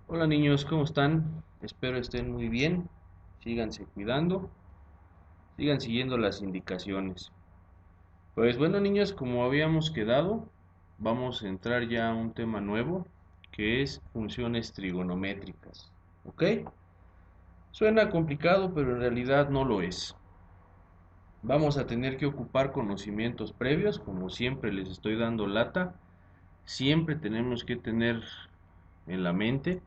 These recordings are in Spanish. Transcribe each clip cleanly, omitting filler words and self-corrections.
Hola niños, ¿cómo están? Espero estén muy bien. Síganse cuidando, sigan siguiendo las indicaciones. Pues bueno niños, como habíamos quedado, vamos a entrar ya a un tema nuevo, que es funciones trigonométricas. ¿Ok? Suena complicado, pero en realidad no lo es. Vamos a tener que ocupar conocimientos previos, como siempre les estoy dando lata. Siempre tenemos que tener en la mente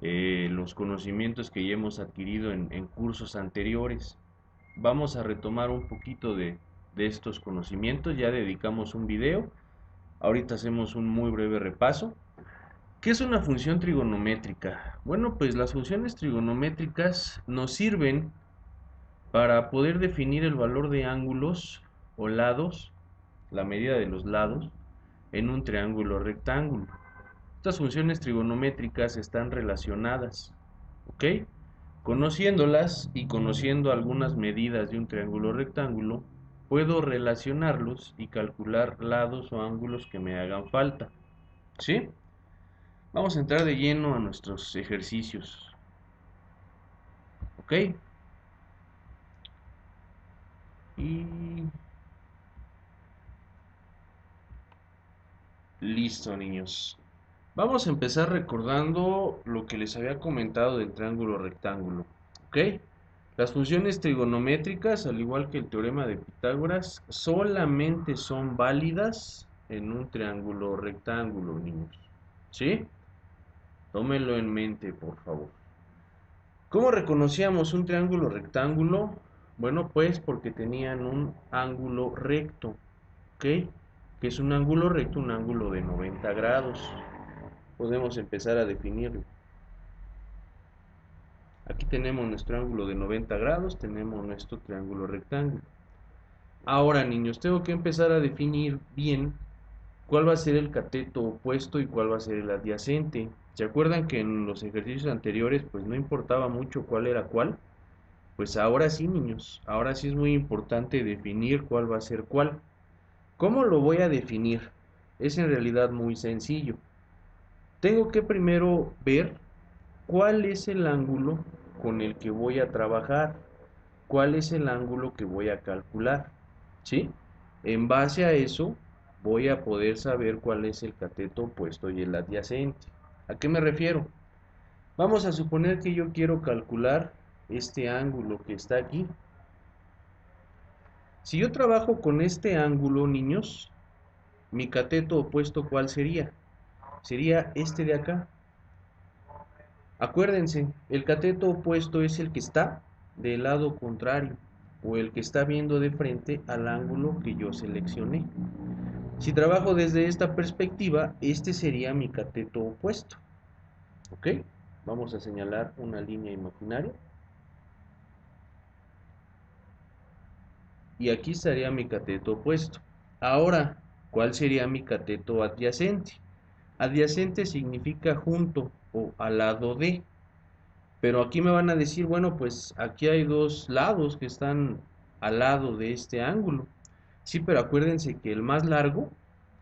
los conocimientos que ya hemos adquirido en cursos anteriores. Vamos a retomar un poquito de estos conocimientos, ya dedicamos un video, ahorita hacemos un muy breve repaso. ¿Qué es una función trigonométrica? Bueno, pues las funciones trigonométricas nos sirven para poder definir el valor de ángulos o lados, la medida de los lados, en un triángulo rectángulo. Estas funciones trigonométricas están relacionadas, ¿ok? Conociéndolas y conociendo algunas medidas de un triángulo rectángulo, puedo relacionarlos y calcular lados o ángulos que me hagan falta, ¿sí? Vamos a entrar de lleno a nuestros ejercicios, ¿ok? Y listo, niños. Vamos a empezar recordando lo que les había comentado del triángulo rectángulo, ¿ok? Las funciones trigonométricas, al igual que el teorema de Pitágoras, solamente son válidas en un triángulo rectángulo, niños. ¿Sí? Tómenlo en mente, por favor. ¿Cómo reconocíamos un triángulo rectángulo? Bueno, pues porque tenían un ángulo recto, ¿ok? Que es un ángulo recto, un ángulo de 90 grados. Podemos empezar a definirlo. Aquí tenemos nuestro ángulo de 90 grados, tenemos nuestro triángulo rectángulo. Ahora, niños, tengo que empezar a definir bien cuál va a ser el cateto opuesto y cuál va a ser el adyacente. ¿Se acuerdan que en los ejercicios anteriores pues no importaba mucho cuál era cuál? Pues ahora sí, niños, ahora sí es muy importante definir cuál va a ser cuál. ¿Cómo lo voy a definir? Es en realidad muy sencillo. Tengo que primero ver cuál es el ángulo con el que voy a trabajar, cuál es el ángulo que voy a calcular, ¿sí? En base a eso voy a poder saber cuál es el cateto opuesto y el adyacente. ¿A qué me refiero? Vamos a suponer que yo quiero calcular este ángulo que está aquí. Si yo trabajo con este ángulo, niños, mi cateto opuesto, ¿cuál sería? Sería este de acá. Acuérdense, el cateto opuesto es el que está del lado contrario o el que está viendo de frente al ángulo que yo seleccioné. Si trabajo desde esta perspectiva, este sería mi cateto opuesto. ¿Ok? Vamos a señalar una línea imaginaria. Y aquí estaría mi cateto opuesto. Ahora, ¿cuál sería mi cateto adyacente? Adyacente significa junto o al lado de. Pero aquí me van a decir, bueno, pues aquí hay dos lados que están al lado de este ángulo. Sí, pero acuérdense que el más largo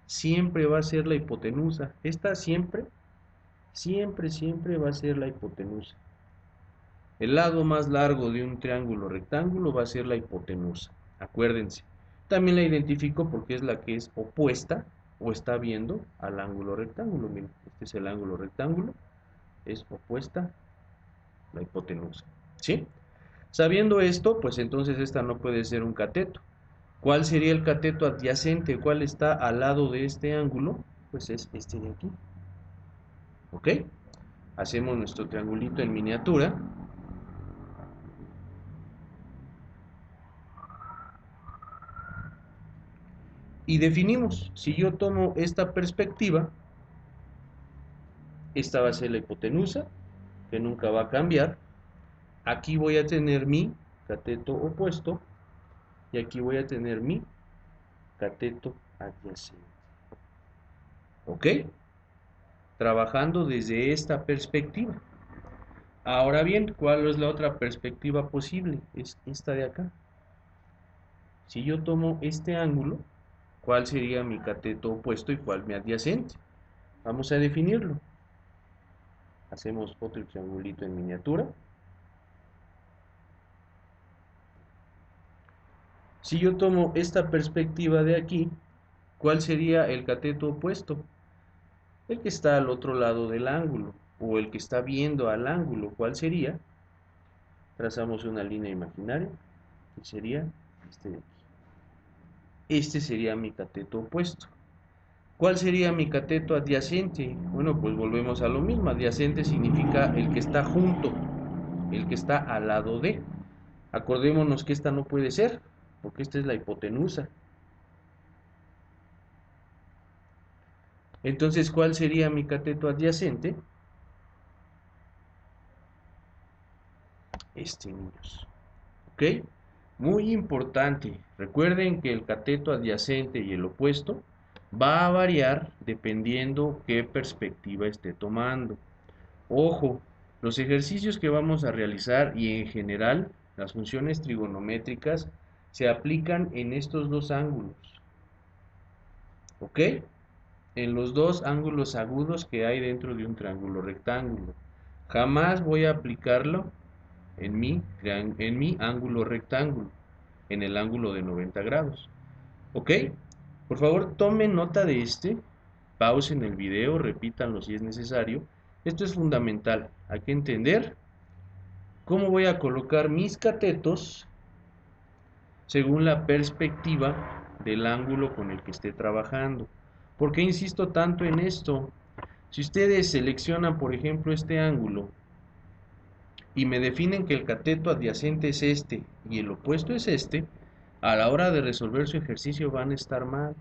siempre va a ser la hipotenusa. Esta siempre va a ser la hipotenusa. El lado más largo de un triángulo rectángulo va a ser la hipotenusa. Acuérdense. También la identifico porque es la que es opuesta o está viendo al ángulo rectángulo. Miren, este es el ángulo rectángulo. Es opuesta la hipotenusa. ¿Sí? Sabiendo esto, pues entonces esta no puede ser un cateto. ¿Cuál sería el cateto adyacente? ¿Cuál está al lado de este ángulo? Pues es este de aquí. ¿Ok? Hacemos nuestro triangulito en miniatura. Y definimos, si yo tomo esta perspectiva, esta va a ser la hipotenusa, que nunca va a cambiar. Aquí voy a tener mi cateto opuesto y aquí voy a tener mi cateto adyacente. ¿Ok? Trabajando desde esta perspectiva. Ahora bien, ¿cuál es la otra perspectiva posible? Es esta de acá. Si yo tomo este ángulo, ¿cuál sería mi cateto opuesto y cuál mi adyacente? Vamos a definirlo. Hacemos otro triangulito en miniatura. Si yo tomo esta perspectiva de aquí, ¿cuál sería el cateto opuesto? El que está al otro lado del ángulo, o el que está viendo al ángulo. ¿Cuál sería? Trazamos una línea imaginaria, que sería este de aquí. Este sería mi cateto opuesto. ¿Cuál sería mi cateto adyacente? Bueno, pues volvemos a lo mismo. Adyacente significa el que está junto, el que está al lado de. Acordémonos que esta no puede ser, porque esta es la hipotenusa. Entonces, ¿cuál sería mi cateto adyacente? Este, niños. ¿Ok? Muy importante. Recuerden que el cateto adyacente y el opuesto va a variar dependiendo qué perspectiva esté tomando. Ojo, los ejercicios que vamos a realizar y en general las funciones trigonométricas se aplican en estos dos ángulos. ¿Ok? En los dos ángulos agudos que hay dentro de un triángulo rectángulo. Jamás voy a aplicarlo en mi ángulo rectángulo, en el ángulo de 90 grados. ¿Ok? Por favor, tomen nota de pausen el video, repítanlo si es necesario. Esto es fundamental. Hay que entender cómo voy a colocar mis catetos según la perspectiva del ángulo con el que esté trabajando. ¿Por qué insisto tanto en esto? Si ustedes seleccionan, por ejemplo, este ángulo y me definen que el cateto adyacente es este y el opuesto es este, a la hora de resolver su ejercicio van a estar mal.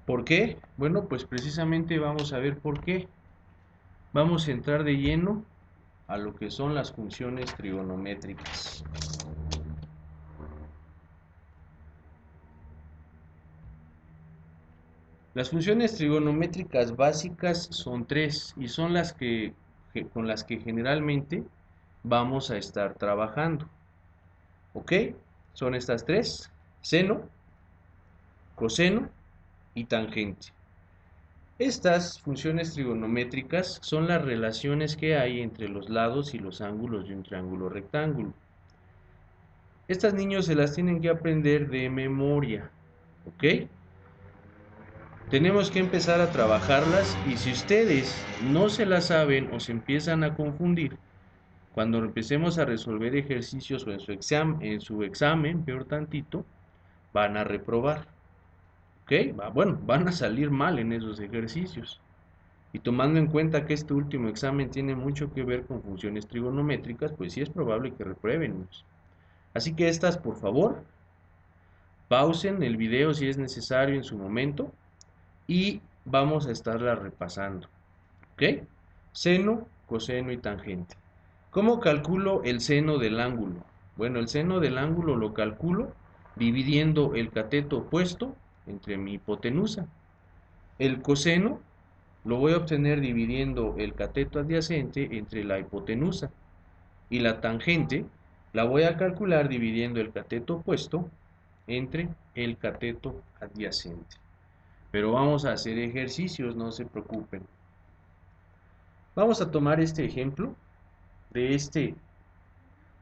¿Por qué? Bueno, pues precisamente vamos a ver por qué. Vamos a entrar de lleno a lo que son las funciones trigonométricas. Las funciones trigonométricas básicas son tres y son las con las que generalmente vamos a estar trabajando. ¿Ok? Son estas tres: seno, coseno y tangente. Estas funciones trigonométricas son las relaciones que hay entre los lados y los ángulos de un triángulo rectángulo. Estas, niños, se las tienen que aprender de memoria. ¿Ok? Tenemos que empezar a trabajarlas y si ustedes no se las saben o se empiezan a confundir, cuando empecemos a resolver ejercicios o en su examen, peor tantito, van a reprobar. ¿Ok? Bueno, van a salir mal en esos ejercicios. Y tomando en cuenta que este último examen tiene mucho que ver con funciones trigonométricas, pues sí es probable que reprueben. Así que estas, por favor, pausen el video si es necesario en su momento y vamos a estarla repasando. ¿Ok? Seno, coseno y tangente. ¿Cómo calculo el seno del ángulo? Bueno, el seno del ángulo lo calculo dividiendo el cateto opuesto entre mi hipotenusa. El coseno lo voy a obtener dividiendo el cateto adyacente entre la hipotenusa. Y la tangente la voy a calcular dividiendo el cateto opuesto entre el cateto adyacente. Pero vamos a hacer ejercicios, no se preocupen. Vamos a tomar este ejemplo de este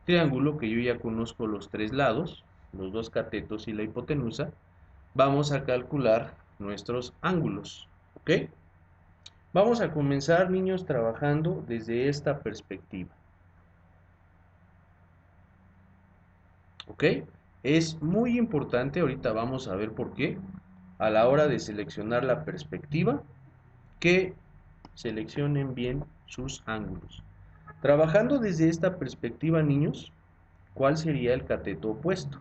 triángulo que yo ya conozco los tres lados, los dos catetos y la hipotenusa. Vamos a calcular nuestros ángulos. ¿Ok? Vamos a comenzar, niños, trabajando desde esta perspectiva. ¿Ok? Es muy importante, ahorita vamos a ver por qué, a la hora de seleccionar la perspectiva, que seleccionen bien sus ángulos. Trabajando desde esta perspectiva, niños, ¿cuál sería el cateto opuesto?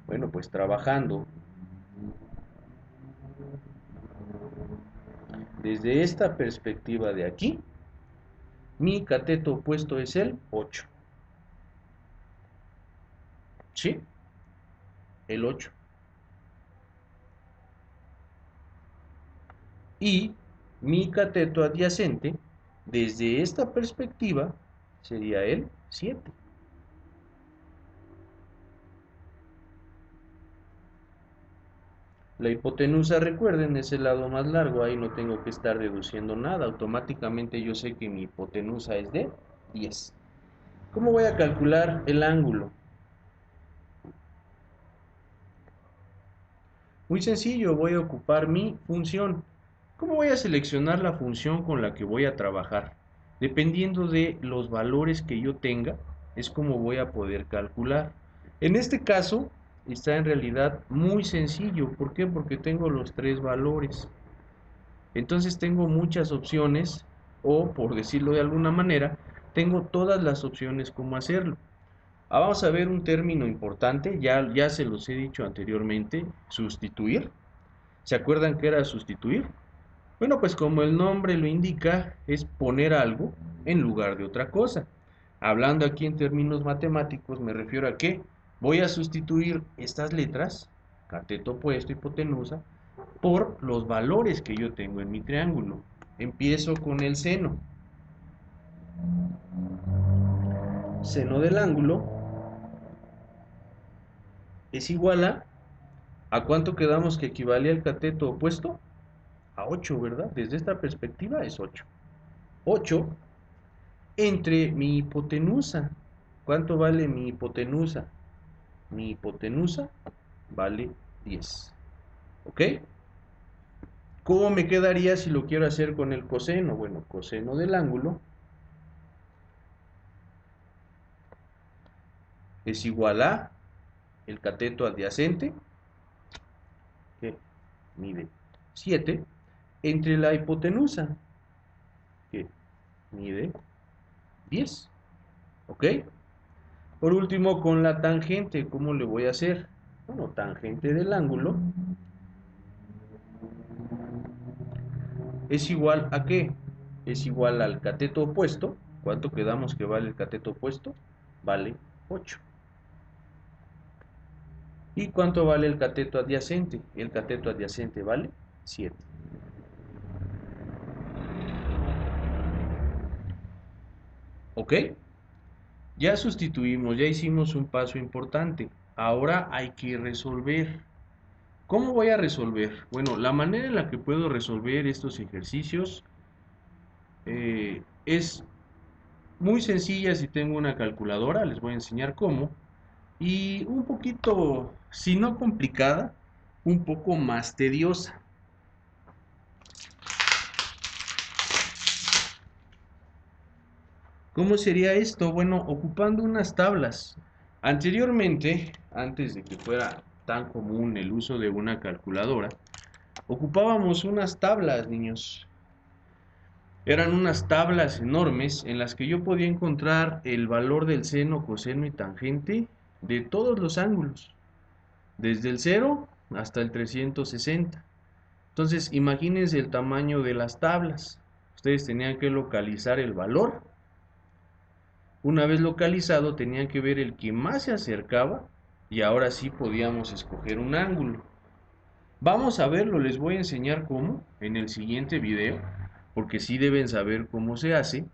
Bueno, pues trabajando desde esta perspectiva de aquí, mi cateto opuesto es el 8. ¿Sí? El 8. Y mi cateto adyacente, desde esta perspectiva, sería el 7. La hipotenusa, recuerden, es el lado más largo, ahí no tengo que estar deduciendo nada, automáticamente yo sé que mi hipotenusa es de 10. ¿Cómo voy a calcular el ángulo? Muy sencillo, voy a ocupar mi función. ¿Cómo voy a seleccionar la función con la que voy a trabajar? Dependiendo de los valores que yo tenga, es como voy a poder calcular. En este caso, está en realidad muy sencillo. ¿Por qué? Porque tengo los tres valores. Entonces tengo muchas opciones, o por decirlo de alguna manera, tengo todas las opciones como hacerlo. Vamos a ver un término importante, ya se los he dicho anteriormente, sustituir. ¿Se acuerdan qué era sustituir? Bueno, pues como el nombre lo indica, es poner algo en lugar de otra cosa. Hablando aquí en términos matemáticos, me refiero a que voy a sustituir estas letras, cateto opuesto, hipotenusa, por los valores que yo tengo en mi triángulo. Empiezo con el seno. Seno del ángulo es igual ¿a cuánto quedamos que equivale al cateto opuesto? A 8, ¿verdad? Desde esta perspectiva es 8. 8 entre mi hipotenusa. ¿Cuánto vale mi hipotenusa? Mi hipotenusa vale 10. ¿Ok? ¿Cómo me quedaría si lo quiero hacer con el coseno? Bueno, coseno del ángulo es igual a el cateto adyacente, que mide 7, entre la hipotenusa, que mide 10. ¿Ok? Por último, con la tangente, ¿cómo le voy a hacer? Bueno, tangente del ángulo es igual a ¿qué? Es igual al cateto opuesto. ¿Cuánto quedamos que vale el cateto opuesto? Vale 8. ¿Y cuánto vale el cateto adyacente? El cateto adyacente vale 7. ¿Ok? Ya sustituimos, ya hicimos un paso importante. Ahora hay que resolver. ¿Cómo voy a resolver? Bueno, la manera en la que puedo resolver estos ejercicios es muy sencilla si tengo una calculadora. Les voy a enseñar cómo. Y un poquito, si no complicada, un poco más tediosa. ¿Cómo sería esto? Bueno, ocupando unas tablas. Anteriormente, antes de que fuera tan común el uso de una calculadora, ocupábamos unas tablas, niños. Eran unas tablas enormes en las que yo podía encontrar el valor del seno, coseno y tangente de todos los ángulos, desde el 0 hasta el 360. Entonces, imagínense el tamaño de las tablas. Ustedes tenían que localizar el valor. Una vez localizado, tenían que ver el que más se acercaba y ahora sí podíamos escoger un ángulo. Vamos a verlo, les voy a enseñar cómo en el siguiente video, porque sí deben saber cómo se hace,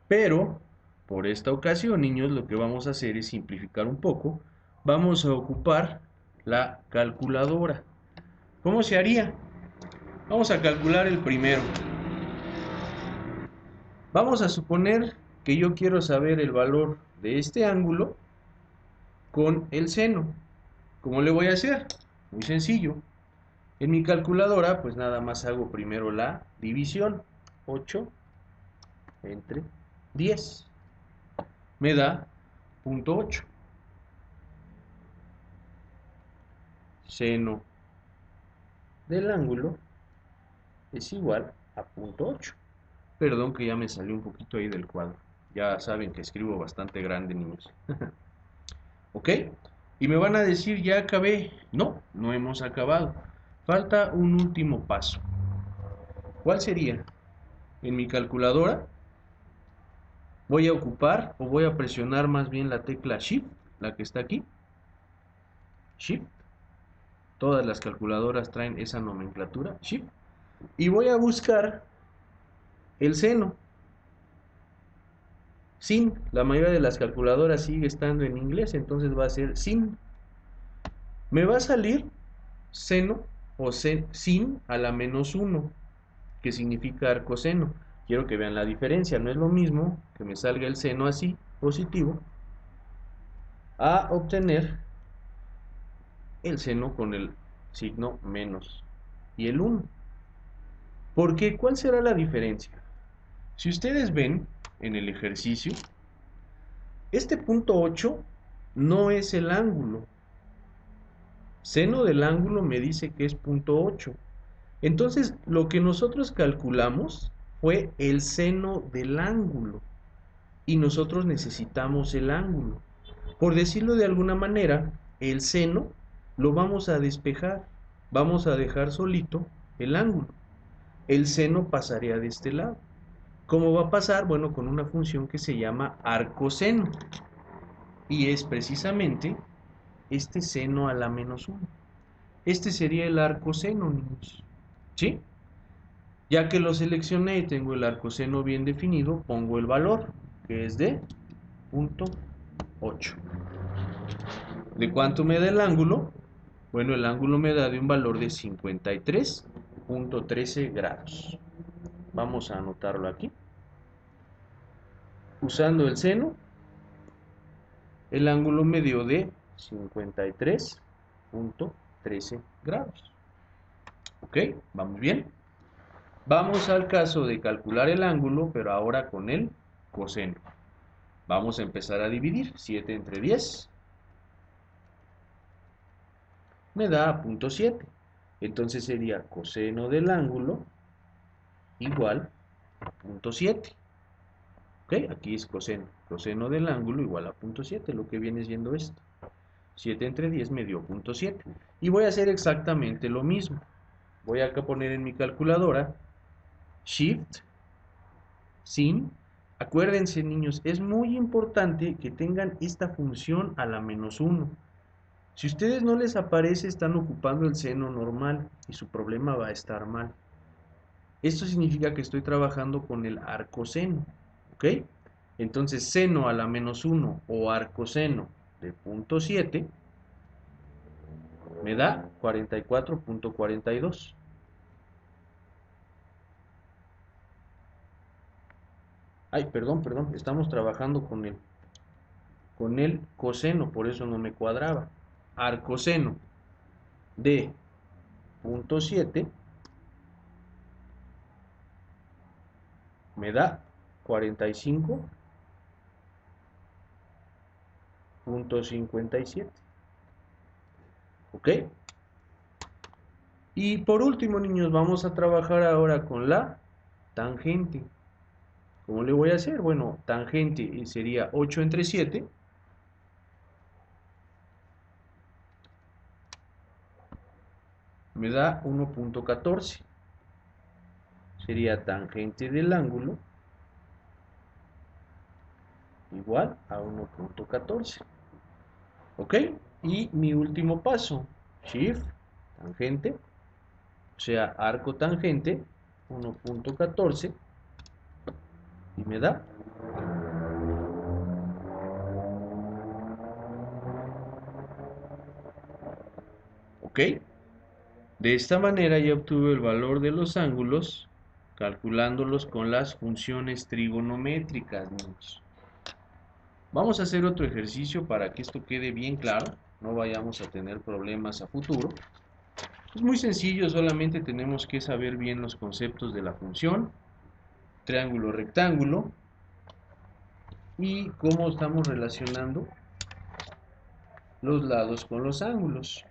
pero por esta ocasión, niños, lo que vamos a hacer es simplificar un poco. Vamos a ocupar la calculadora. ¿Cómo se haría? Vamos a calcular el primero. Vamos a suponer que yo quiero saber el valor de este ángulo con el seno. ¿Cómo le voy a hacer? Muy sencillo. En mi calculadora, pues nada más hago primero la división. 8 entre 10. Me da 0.8. Seno del ángulo es igual a 0.8. Perdón que ya me salió un poquito ahí del cuadro. Ya saben que escribo bastante grande, niños. ¿Ok? Y me van a decir, ya acabé. No, no hemos acabado. Falta un último paso. ¿Cuál sería? En mi calculadora voy a ocupar o voy a presionar más bien la tecla Shift, la que está aquí. Shift. Todas las calculadoras traen esa nomenclatura. Shift. Y voy a buscar el seno. Sin, la mayoría de las calculadoras sigue estando en inglés, entonces va a ser sin. Me va a salir seno o sin a la menos 1, que significa arcoseno. Quiero que vean la diferencia, no es lo mismo que me salga el seno así, positivo, a obtener el seno con el signo menos y el 1. ¿Por qué? ¿Cuál será la diferencia? Si ustedes ven en el ejercicio, este punto 8 no es el ángulo. Seno del ángulo me dice que es punto 8. Entonces, lo que nosotros calculamos fue el seno del ángulo. Y nosotros necesitamos el ángulo. Por decirlo de alguna manera, el seno lo vamos a despejar. Vamos a dejar solito el ángulo. El seno pasaría de este lado. ¿Cómo va a pasar? Bueno, con una función que se llama arcoseno. Y es precisamente este seno a la menos 1. Este sería el arcoseno, niños. ¿Sí? Ya que lo seleccioné y tengo el arcoseno bien definido, pongo el valor, que es de punto 8. ¿De cuánto me da el ángulo? Bueno, el ángulo me da de un valor de 53.13 grados. Vamos a anotarlo aquí. Usando el seno, el ángulo me dio de 53.13 grados. ¿Ok? ¿Vamos bien? Vamos al caso de calcular el ángulo, pero ahora con el coseno. Vamos a empezar a dividir. 7 entre 10 me da punto 7. Entonces sería coseno del ángulo igual a punto 7. ¿Ok? Aquí es coseno. Coseno del ángulo igual a punto 7, lo que viene siendo esto. 7 entre 10 me dio punto 7. Y voy a hacer exactamente lo mismo. Voy a poner en mi calculadora Shift, sin. Acuérdense, niños, es muy importante que tengan esta función a la menos 1. Si a ustedes no les aparece, están ocupando el seno normal y su problema va a estar mal. Esto significa que estoy trabajando con el arcoseno, ¿ok? Entonces, seno a la menos 1 o arcoseno de punto 7 me da 44.42. Ay, perdón, estamos trabajando con el coseno, por eso no me cuadraba. Arcoseno de punto 7 me da 45.57. ¿Ok? Y por último, niños, vamos a trabajar ahora con la tangente. ¿Cómo le voy a hacer? Bueno, tangente sería 8 entre 7. Me da 1.14. Sería tangente del ángulo igual a 1.14. ¿Ok? Y mi último paso, Shift, tangente, o sea, arco tangente, 1.14, y me da. ¿Ok? De esta manera ya obtuve el valor de los ángulos, calculándolos con las funciones trigonométricas, niños. Vamos a hacer otro ejercicio para que esto quede bien claro, no vayamos a tener problemas a futuro. Es muy sencillo, solamente tenemos que saber bien los conceptos de la función, triángulo, rectángulo, y cómo estamos relacionando los lados con los ángulos.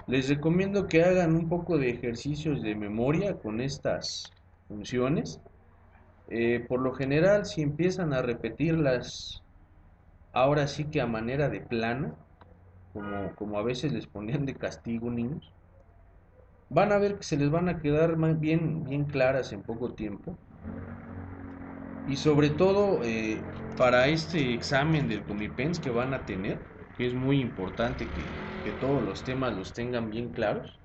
Les recomiendo que hagan un poco de ejercicios de memoria con estas funciones. Por lo general, si empiezan a repetirlas, ahora sí que a manera de plana, como a veces les ponían de castigo, niños, van a ver que se les van a quedar bien, bien claras en poco tiempo. Y sobre todo para este examen del Comipens que van a tener, que es muy importante que todos los temas los tengan bien claros.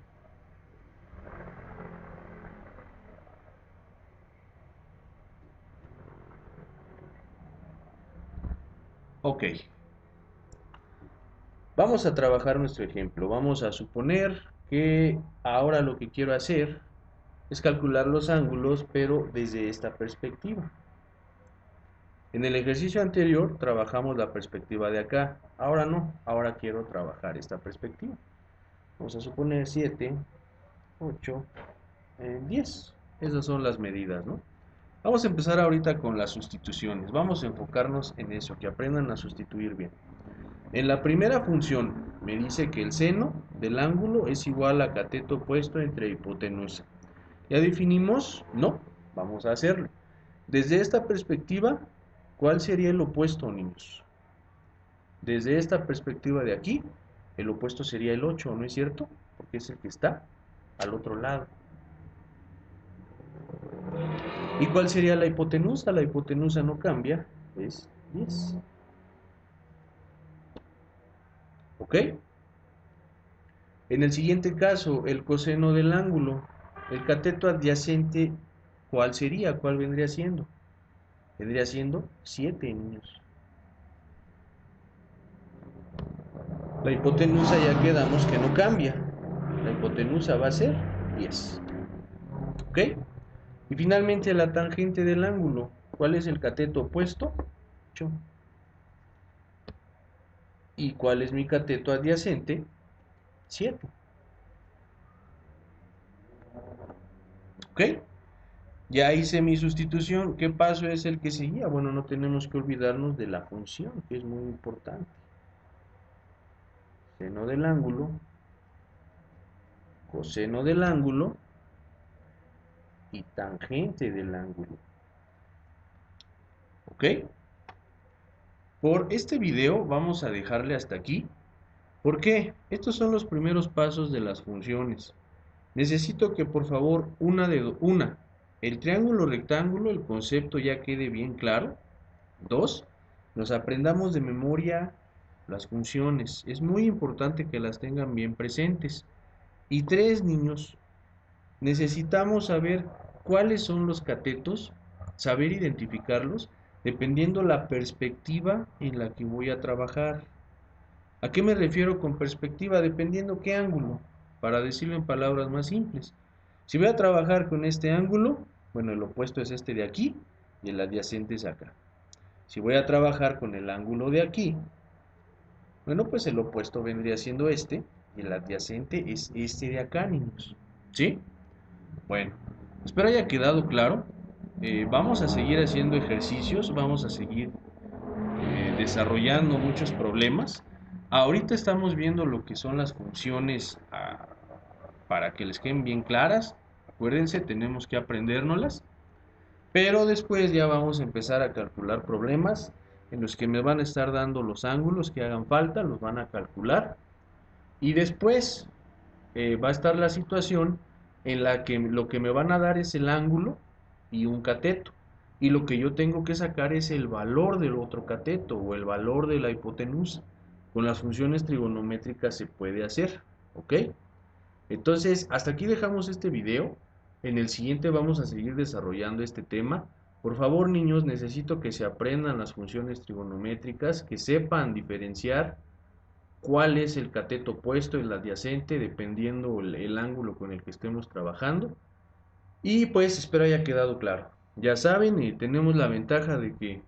Ok, Vamos a trabajar nuestro ejemplo. Vamos a suponer que ahora lo que quiero hacer es calcular los ángulos, pero desde esta perspectiva. En el ejercicio anterior trabajamos la perspectiva de acá. Ahora no, ahora quiero trabajar esta perspectiva. Vamos a suponer 7, 8, 10. Esas son las medidas, ¿no? Vamos a empezar ahorita con las sustituciones. Vamos a enfocarnos en eso, que aprendan a sustituir bien. En la primera función me dice que el seno del ángulo es igual a cateto opuesto entre hipotenusa. ¿Ya definimos? No, vamos a hacerlo. Desde esta perspectiva, ¿cuál sería el opuesto, niños? Desde esta perspectiva de aquí, el opuesto sería el 8, ¿no es cierto? Porque es el que está al otro lado. ¿Y cuál sería la hipotenusa? La hipotenusa no cambia, es 10. ¿Ok? En el siguiente caso, el coseno del ángulo, el cateto adyacente, ¿cuál sería? ¿Cuál vendría siendo? Vendría siendo 7, niños. La hipotenusa ya quedamos que no cambia. La hipotenusa va a ser 10. ¿Ok? Y finalmente la tangente del ángulo. ¿Cuál es el cateto opuesto? 8. ¿Y cuál es mi cateto adyacente? 7. ¿Ok? Ya hice mi sustitución. ¿Qué paso es el que seguía? Bueno, no tenemos que olvidarnos de la función, que es muy importante. Seno del ángulo, coseno del ángulo y tangente del ángulo. ¿Ok? Por este video vamos a dejarle hasta aquí. ¿Por qué? Estos son los primeros pasos de las funciones. Necesito que por favor el triángulo rectángulo, el concepto ya quede bien claro. 2, nos aprendamos de memoria las funciones. Es muy importante que las tengan bien presentes. Y 3, niños, necesitamos saber cuáles son los catetos, saber identificarlos, dependiendo la perspectiva en la que voy a trabajar. ¿A qué me refiero con perspectiva? Dependiendo qué ángulo, para decirlo en palabras más simples. Si voy a trabajar con este ángulo, bueno, el opuesto es este de aquí y el adyacente es acá. Si voy a trabajar con el ángulo de aquí, bueno, pues el opuesto vendría siendo este y el adyacente es este de acá, niños. ¿Sí? Bueno, espero haya quedado claro. Vamos a seguir haciendo ejercicios, vamos a seguir desarrollando muchos problemas. Ahorita estamos viendo lo que son las funciones para que les queden bien claras. Acuérdense, tenemos que aprendérnoslas. Pero después ya vamos a empezar a calcular problemas en los que me van a estar dando los ángulos que hagan falta, los van a calcular. Y después va a estar la situación en la que lo que me van a dar es el ángulo y un cateto. Y lo que yo tengo que sacar es el valor del otro cateto o el valor de la hipotenusa. Con las funciones trigonométricas se puede hacer, ¿ok? Entonces, hasta aquí dejamos este video. En el siguiente vamos a seguir desarrollando este tema. Por favor, niños, necesito que se aprendan las funciones trigonométricas, que sepan diferenciar cuál es el cateto opuesto, el adyacente, dependiendo el ángulo con el que estemos trabajando. Y pues espero haya quedado claro. Ya saben, tenemos la ventaja de que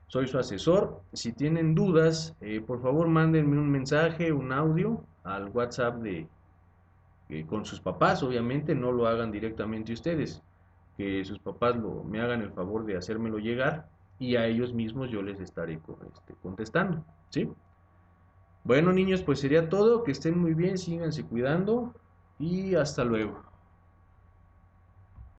soy su asesor. Si tienen dudas, por favor mándenme un mensaje, un audio al WhatsApp con sus papás. Obviamente no lo hagan directamente ustedes, que sus papás me hagan el favor de hacérmelo llegar y a ellos mismos yo les estaré contestando, ¿sí? Bueno, niños, pues sería todo. Que estén muy bien, síganse cuidando y hasta luego.